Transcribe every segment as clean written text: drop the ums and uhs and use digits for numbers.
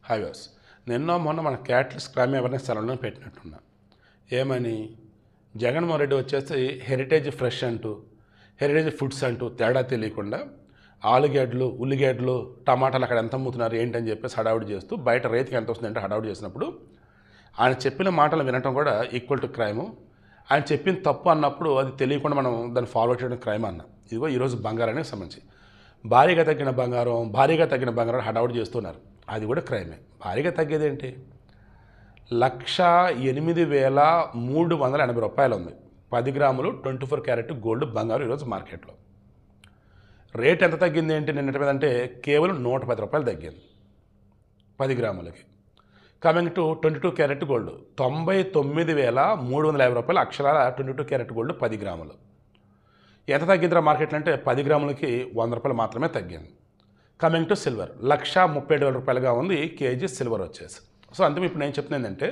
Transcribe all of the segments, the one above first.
Highways నిన్న మొన్న మన క్యాటలిస్ట్ క్రైమ్ అవేర్నెస్ ఛానల్లో పెట్టినట్టున్నా. ఏమని జగన్మోహన్ రెడ్డి వచ్చేసి హెరిటేజ్ ఫ్రెష్ అంటూ హెరిటేజ్ ఫుడ్స్ అంటూ తేడా తెలియకుండా ఆలుగడ్డలు ఉల్లిగడ్డలు టమాటాలు అక్కడ ఎంత అమ్ముతున్నారు ఏంటని చెప్పేసి హడావుడి చేస్తూ బయట రైతుకి ఎంత వస్తుందంటే హడావుడి చేసినప్పుడు ఆయన చెప్పిన మాటలు వినటం కూడా ఈక్వల్ టు క్రైము. ఆయన చెప్పిన తప్పు అన్నప్పుడు అది తెలియకుండా మనం దాన్ని ఫార్వర్డ్ చేయడం క్రైమ్ అన్న. ఇదిగో ఈరోజు బంగారానికి సంబంధించి భారీగా తగ్గిన బంగారం హడావుడి చేస్తున్నారు. అది కూడా క్రైమే. భారీగా తగ్గేది ఏంటి? 1,08,380 రూపాయలు ఉంది 10 గ్రాములు 24 క్యారెట్ గోల్డ్ బంగారం ఈరోజు మార్కెట్లో. రేట్ ఎంత తగ్గింది ఏంటి నిన్నటి మీద అంటే కేవలం 110 రూపాయలు తగ్గింది 10 గ్రాములకి. కమింగ్ టు 22 క్యారెట్ గోల్డ్ 99,350 రూపాయలు అక్షరాల 22 క్యారెట్ గోల్డ్ 10 గ్రాములు. ఎంత తగ్గిందిరా మార్కెట్లో అంటే 10 గ్రాములకి 100 రూపాయలు మాత్రమే తగ్గింది. కమింగ్ టు సిల్వర్ 1,37,000 రూపాయలుగా ఉంది కేజీ సిల్వర్ వచ్చేసి. సో అందుకే ఇప్పుడు నేను చెప్తున్నా ఏంటంటే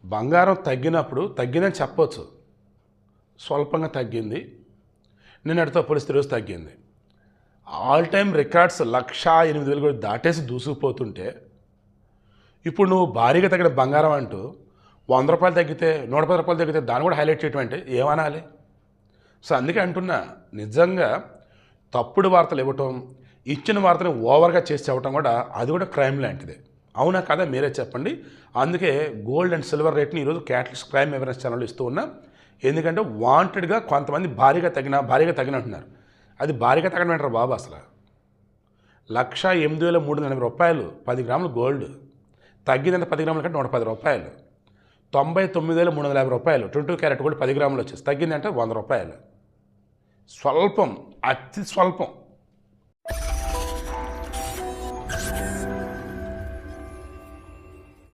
బంగారం తగ్గినప్పుడు తగ్గిందని చెప్పవచ్చు, స్వల్పంగా తగ్గింది, నిన్నటితో పోలిస్తే ఈరోజు తగ్గింది. ఆల్ టైమ్ రికార్డ్స్ 1,08,000 కూడా దాటేసి దూసుకుపోతుంటే ఇప్పుడు నువ్వు భారీగా తగ్గిన బంగారం అంటూ 100 రూపాయలు తగ్గితే 110 రూపాయలు తగ్గితే దాన్ని కూడా హైలైట్ చేయటం అంటే ఏమనాలి? సో అందుకే అంటున్నా, నిజంగా తప్పుడు వార్తలు ఇవ్వటం, ఇచ్చిన వార్తను ఓవర్గా చేసి చెప్పడం కూడా అది కూడా క్రైమ్ లాంటిదే. అవునా కదా? మీరే చెప్పండి. అందుకే గోల్డ్ అండ్ సిల్వర్ రేట్ని ఈరోజు క్యాటలిస్ట్ క్రైమ్ అవేర్నెస్ ఛానల్ ఇస్తూ ఉన్నా. ఎందుకంటే వాంటెడ్గా కొంతమంది భారీగా తగినంటున్నారు. అది భారీగా తగ్గడం అంటారు బాబు. అసలు 1,08,380 రూపాయలు 10 గ్రాములు గోల్డ్ తగ్గిందంటే 10 గ్రాముల కంటే 110 రూపాయలు. 99,350 రూపాయలు 22 క్యారెట్ గోల్డ్ 10 గ్రాములు వచ్చేసి తగ్గిందంటే 100 రూపాయలు. స్వల్పం, అతి స్వల్పం.